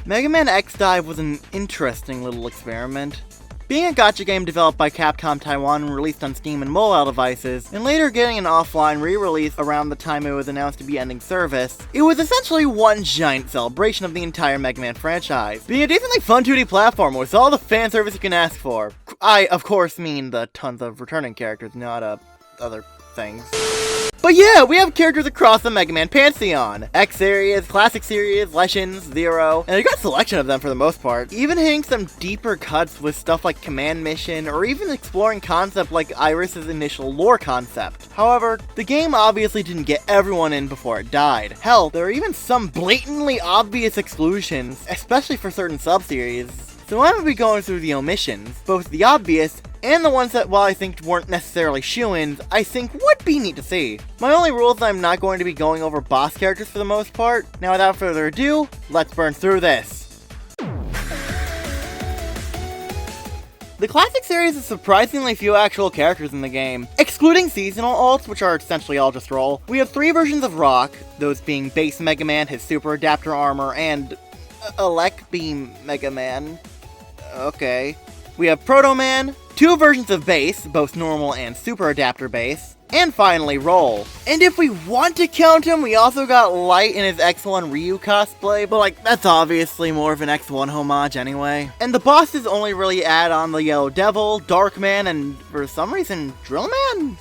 Mega Man X Dive was an interesting little experiment. Being a gacha game developed by Capcom Taiwan and released on Steam and mobile devices, and later getting an offline re-release around the time it was announced to be ending service, it was essentially one giant celebration of the entire Mega Man franchise, being a decently fun 2D platformer with all the fan service you can ask for. I, of course, mean the tons of returning characters, not other things. But yeah, we have characters across the Mega Man pantheon. X series, Classic series, Legends, Zero, and a good selection of them for the most part. Even hitting some deeper cuts with stuff like Command Mission, or even exploring concepts like Iris's initial lore concept. However, the game obviously didn't get everyone in before it died. Hell, there are even some blatantly obvious exclusions, especially for certain sub-series. So I'm going to be going through the omissions, both the obvious and the ones that, while I think weren't necessarily shoo-ins, I think would be neat to see. My only rule is I'm not going to be going over boss characters for the most part. Now without further ado, let's burn through this. The Classic series has surprisingly few actual characters in the game. Excluding seasonal ults, which are essentially all just roll, we have 3 versions of Rock, those being Base Mega Man, his Super Adapter Armor, and Elect Beam Mega Man. Okay. We have Proto Man, 2 versions of Base, both normal and Super Adapter Base, and finally Roll. And if we want to count him, we also got Light in his X1 Ryu cosplay, but that's obviously more of an X1 homage anyway. And the bosses only really add on the Yellow Devil, Dark Man, and for some reason, Drill Man?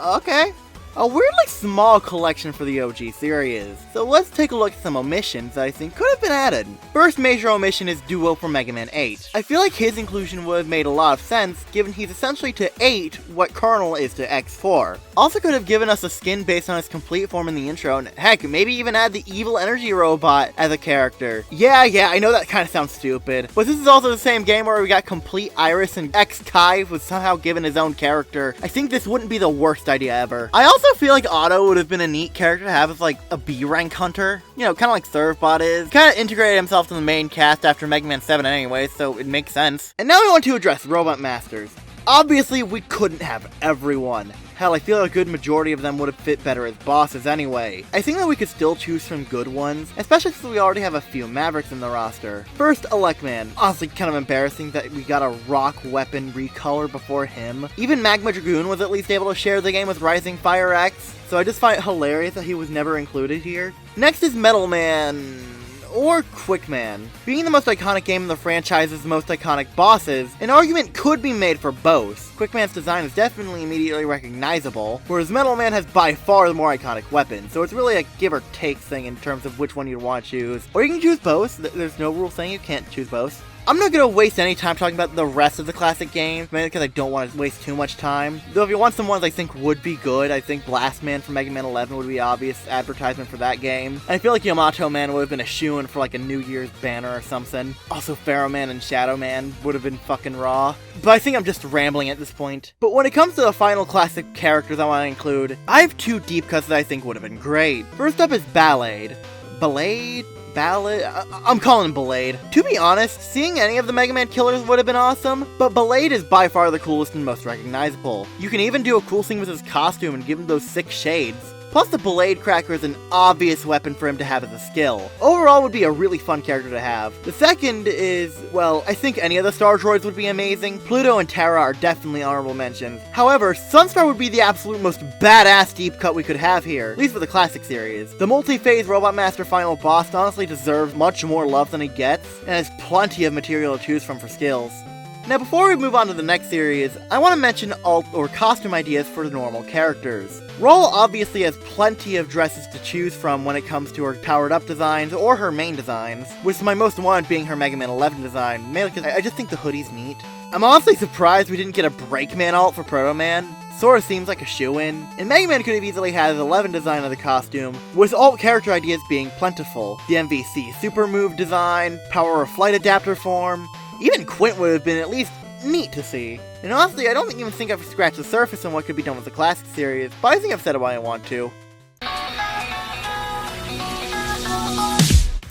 Okay. A weirdly small collection for the OG series, so let's take a look at some omissions that I think could have been added. First major omission is Duo from Mega Man 8. I feel like his inclusion would have made a lot of sense, given he's essentially to 8 what Colonel is to X4. Also could have given us a skin based on his complete form in the intro, and heck, maybe even add the evil energy robot as a character. Yeah, I know that kind of sounds stupid, but this is also the same game where we got complete Iris and X-Kai was somehow given his own character. I think this wouldn't be the worst idea ever. I also feel like Otto would have been a neat character to have as a B-rank hunter. You know, kind of like Servbot is. Kind of integrated himself to the main cast after Mega Man 7 anyway, so it makes sense. And now we want to address Robot Masters. Obviously, we couldn't have everyone. Hell, I feel like a good majority of them would have fit better as bosses anyway. I think that we could still choose from good ones, especially since we already have a few Mavericks in the roster. First, Electman. Honestly, kind of embarrassing that we got a rock weapon recolor before him. Even Magma Dragoon was at least able to share the game with Rising Fire X, so I just find it hilarious that he was never included here. Next is Metal Man, or Quickman. Being the most iconic game in the franchise's most iconic bosses, an argument could be made for both. Quickman's design is definitely immediately recognizable, whereas Metal Man has by far the more iconic weapon, so it's really a give or take thing in terms of which one you'd want to choose. Or you can choose both, there's no rule saying you can't choose both. I'm not going to waste any time talking about the rest of the classic games, mainly because I don't want to waste too much time. Though if you want some ones I think would be good, I think Blast Man from Mega Man 11 would be obvious advertisement for that game. And I feel like Yamato Man would have been a shoo-in for a New Year's banner or something. Also Pharaoh Man and Shadow Man would have been fucking raw. But I think I'm just rambling at this point. But when it comes to the final classic characters I want to include, I have 2 deep cuts that I think would have been great. First up is Ballade. Ballad? I'm calling him Ballade. To be honest, seeing any of the Mega Man killers would have been awesome, but Ballade is by far the coolest and most recognizable. You can even do a cool thing with his costume and give him those 6 shades. Plus the Ballade Cracker is an obvious weapon for him to have as a skill. Overall would be a really fun character to have. The second is, well, I think any of the Star Droids would be amazing. Pluto and Terra are definitely honorable mentions. However, Sunstar would be the absolute most badass deep cut we could have here, at least for the classic series. The multi-phase Robot Master final boss honestly deserves much more love than he gets, and has plenty of material to choose from for skills. Now before we move on to the next series, I want to mention alt or costume ideas for the normal characters. Roll obviously has plenty of dresses to choose from when it comes to her powered up designs or her main designs, with my most wanted being her Mega Man 11 design, mainly because I just think the hoodie's neat. I'm honestly surprised we didn't get a Breakman alt for Proto Man. Sorta seems like a shoo-in, and Mega Man could have easily had his 11 design of the costume, with alt character ideas being plentiful. The MVC super move design, power of flight adapter form. Even Quint would have been at least neat to see. And honestly, I don't even think I've scratched the surface on what could be done with the classic series, but I think I've said what I want to.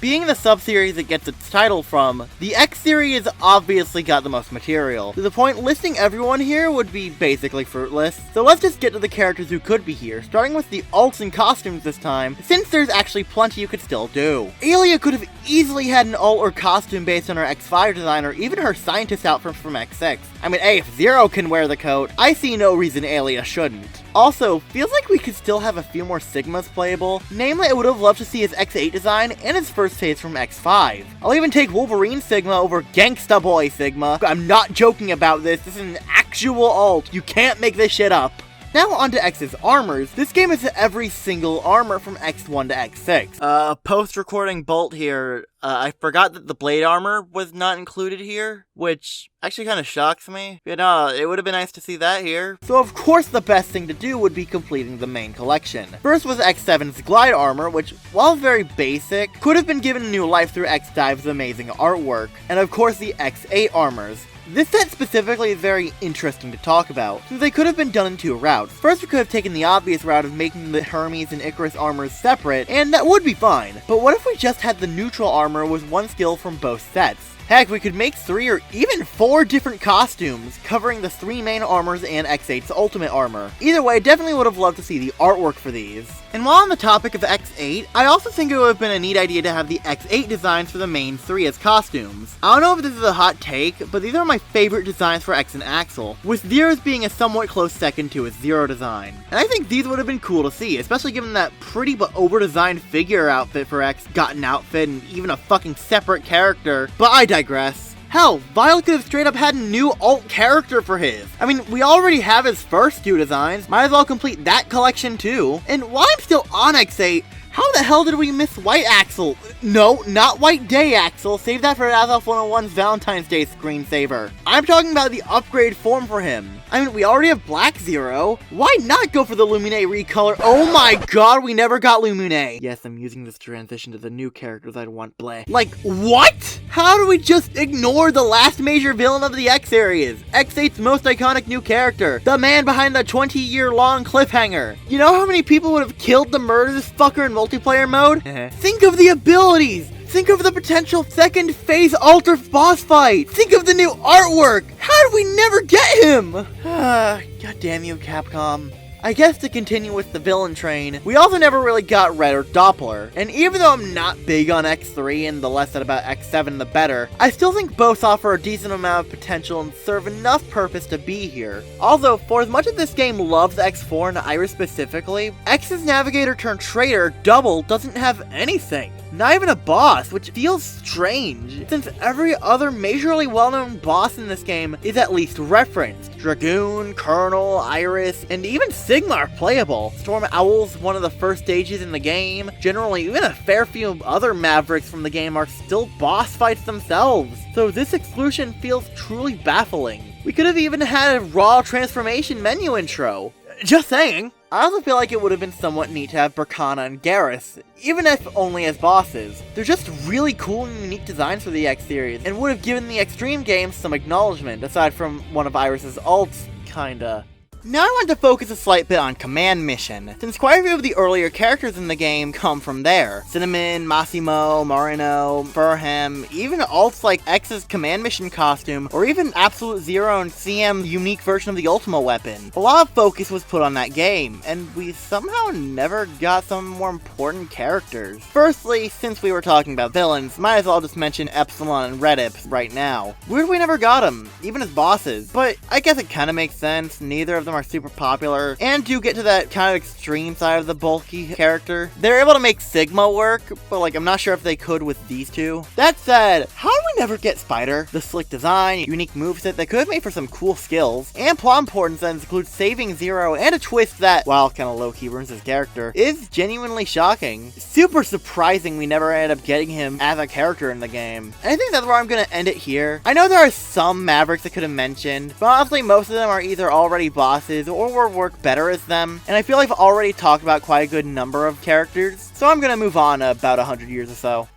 Being the sub-series it gets its title from, the X series obviously got the most material. To the point listing everyone here would be basically fruitless. So let's just get to the characters who could be here, starting with the alts and costumes this time, since there's actually plenty you could still do. Aelia could have easily had an alt or costume based on her X5 design or even her scientist outfit from X6. I mean, hey, if Zero can wear the coat, I see no reason Aelia shouldn't. Also, feels like we could still have a few more Sigmas playable. Namely, I would have loved to see his X8 design and his first phase from X5. I'll even take Wolverine Sigma over Gangsta Boy Sigma. I'm not joking about this, this is an actual alt. You can't make this shit up. Now onto X's armors. This game has every single armor from X1 to X6. Post-recording Bolt here, I forgot that the blade armor was not included here, which actually kind of shocks me. You know, it would have been nice to see that here. So of course the best thing to do would be completing the main collection. First was X7's glide armor, which, while very basic, could have been given new life through X-Dive's amazing artwork. And of course the X8 armors. This set specifically is very interesting to talk about, since they could have been done in two routes. First, we could have taken the obvious route of making the Hermes and Icarus armors separate, and that would be fine. But what if we just had the neutral armor with one skill from both sets? Heck, we could make 3 or even 4 different costumes, covering the 3 main armors and X8's ultimate armor. Either way, I definitely would have loved to see the artwork for these. And while on the topic of X8, I also think it would have been a neat idea to have the X8 designs for the main 3 as costumes. I don't know if this is a hot take, but these are my favorite designs for X and Axel, with Zero's being a somewhat close second to his Zero design. And I think these would have been cool to see, especially given that pretty but over-designed figure outfit for X got an outfit and even a fucking separate character, but I digress. Hell, Violet could have straight up had a new alt character for his. I mean, we already have his first 2 designs, might as well complete that collection too. And while I'm still on X8, how the hell did we miss White Axel? No, not White Day Axel, save that for Azoth 101's Valentine's Day screensaver. I'm talking about the upgrade form for him. I mean, we already have Black Zero. Why not go for the Lumine recolor? Oh my god, we never got Lumine. Yes, I'm using this to transition to the new characters I'd want play. Like, what? How do we just ignore the last major villain of the X series? X8's most iconic new character. The man behind the 20-year-long cliffhanger. You know how many people would have killed to murder this fucker in multiplayer mode? Think of the abilities! Think of the potential second phase alter boss fight! Think of the new artwork! How did we never get him? God damn you, Capcom. I guess to continue with the villain train, we also never really got Red or Doppler, and even though I'm not big on X3 and the less said about X7 the better, I still think both offer a decent amount of potential and serve enough purpose to be here. Although, for as much as this game loves X4 and Iris specifically, X's Navigator turned traitor, Double, doesn't have anything. Not even a boss, which feels strange, since every other majorly well-known boss in this game is at least referenced. Dragoon, Colonel, Iris, and even Sigma are playable. Storm Owl's one of the first stages in the game. Generally, even a fair few other Mavericks from the game are still boss fights themselves. So this exclusion feels truly baffling. We could have even had a raw transformation menu intro. Just saying. I also feel like it would have been somewhat neat to have Berkana and Garrus, even if only as bosses. They're just really cool and unique designs for the X series, and would have given the Extreme games some acknowledgement, aside from one of Iris's ults, kinda. Now I want to focus a slight bit on Command Mission, since quite a few of the earlier characters in the game come from there. Cinnamon, Massimo, Marino, Furham, even alts like X's Command Mission costume, or even Absolute Zero and CM's unique version of the Ultima weapon. A lot of focus was put on that game, and we somehow never got some more important characters. Firstly, since we were talking about villains, might as well just mention Epsilon and Red Ips right now. Weird we never got them, even as bosses, but I guess it kinda makes sense, neither of them are super popular, and do get to that kind of extreme side of the bulky character. They're able to make Sigma work, but like I'm not sure if they could with these two. That said, how did we never get Spider? The slick design, unique moveset that could have made for some cool skills, and plot importance that includes saving Zero, and a twist that, while kinda low-key ruins his character, is genuinely shocking. Super surprising we never ended up getting him as a character in the game. And I think that's where I'm gonna end it here. I know there are some Mavericks I could have mentioned, but honestly most of them are either already bosses or will work better as them, and I feel like I've already talked about quite a good number of characters, so I'm gonna move on about 100 years or so.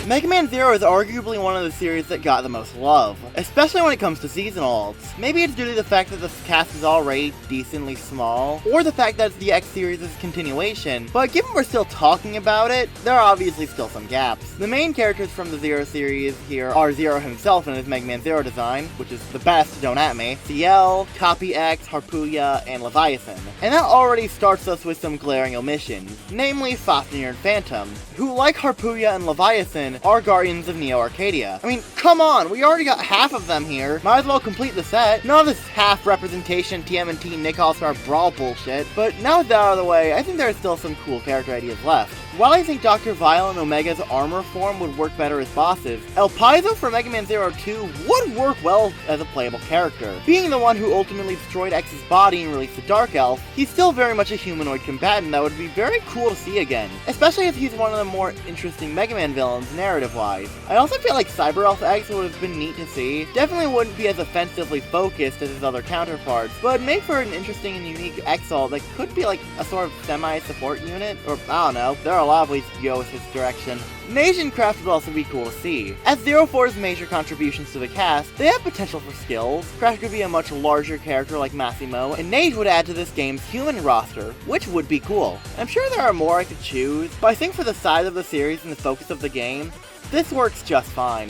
Mega Man Zero is arguably one of the series that got the most love, especially when it comes to seasonal alts. Maybe it's due to the fact that the cast is already decently small, or the fact that it's the X series' continuation, but given we're still talking about it, there are obviously still some gaps. The main characters from the Zero series here are Zero himself in his Mega Man Zero design, which is the best, don't at me, CL, Copy X, Harpooya, and Leviathan. And that already starts us with some glaring omissions, namely Fafnir and Phantom, who, like Harpooya and Leviathan, are guardians of Neo Arcadia. I mean, come on, we already got half of them here. Might as well complete the set. None of this half representation TMNT Nick All-Star Brawl bullshit, but now with that out of the way, I think there are still some cool character ideas left. While I think Dr. Vile and Omega's armor form would work better as bosses, El Paizo from Mega Man Zero 2 would work well as a playable character. Being the one who ultimately destroyed X's body and released the Dark Elf, he's still very much a humanoid combatant that would be very cool to see again, especially if he's one of the more interesting Mega Man villains narrative-wise. I also feel like Cyber Elf X would have been neat to see. Definitely wouldn't be as offensively focused as his other counterparts, but make for an interesting and unique X-Alt that could be like a sort of semi-support unit, or I don't know, there are a lot of ways to go with this direction. Nation Craft would also be cool to see. As Zero 4's major contributions to the cast, they have potential for skills. Crash could be a much larger character like Massimo, and Nage would add to this game's human roster, which would be cool. I'm sure there are more I could choose, but I think for the size of the series and the focus of the game, this works just fine.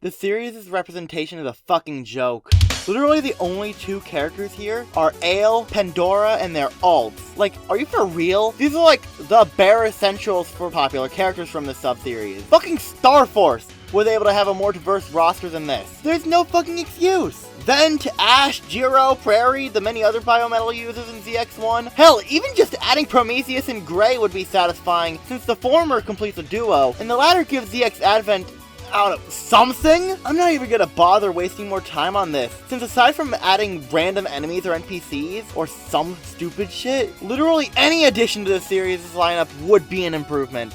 The series' representation is a fucking joke. Literally the only two characters here are Ale, Pandora, and their alts. Like, are you for real? These are like the bare essentials for popular characters from this sub-series. Fucking Star Force was able to have a more diverse roster than this. There's no fucking excuse. Then to Ash, Jiro, Prairie, the many other biometal users in ZX1. Hell, even just adding Prometheus and Gray would be satisfying, since the former completes a duo, and the latter gives ZX Advent, I don't know, something? I'm not even gonna bother wasting more time on this, since aside from adding random enemies or NPCs, or some stupid shit, literally any addition to the series' lineup would be an improvement.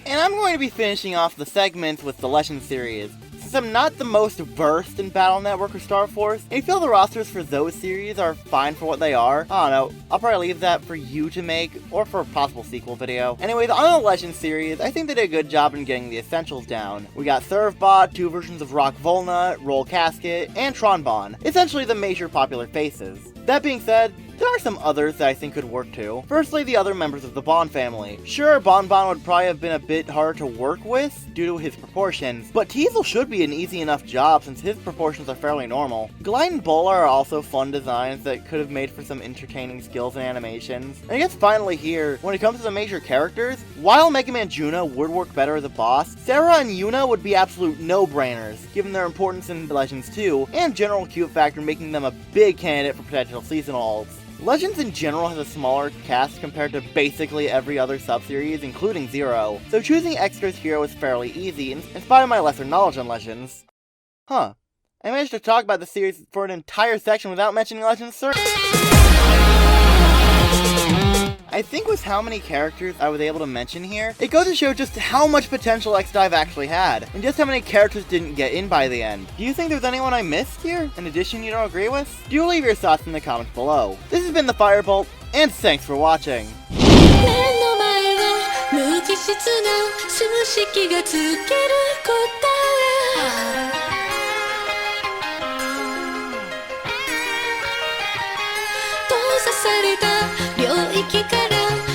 And I'm going to be finishing off the segments with the Legends series. Since I'm not the most versed in Battle Network or Star Force, I feel the rosters for those series are fine for what they are. I don't know, I'll probably leave that for you to make, or for a possible sequel video. Anyways, on the Legends series, I think they did a good job in getting the essentials down. We got Servbot, two versions of Rock Volna, Roll Casket, and Tronbon, essentially the major popular faces. That being said, there are some others that I think could work too. Firstly, the other members of the Bon family. Sure, Bonbon would probably have been a bit harder to work with due to his proportions, but Teasel should be an easy enough job since his proportions are fairly normal. Glide and Bola are also fun designs that could have made for some entertaining skills and animations. And I guess finally here, when it comes to the major characters, while Mega Man Juna would work better as a boss, Sarah and Yuna would be absolute no-brainers, given their importance in Legends 2, and general cute factor making them a big candidate for potential seasonal alts. Legends in general has a smaller cast compared to basically every other sub-series, including Zero, so choosing extras here was fairly easy, in spite of my lesser knowledge on Legends. Huh. I managed to talk about the series for an entire section without mentioning Legends 3. I think with how many characters I was able to mention here, it goes to show just how much potential X-Dive actually had, and just how many characters didn't get in by the end. Do you think there's anyone I missed here? An addition you don't agree with? Do leave your thoughts in the comments below. This has been the Firebolt, and thanks for watching. 閉ざされた領域から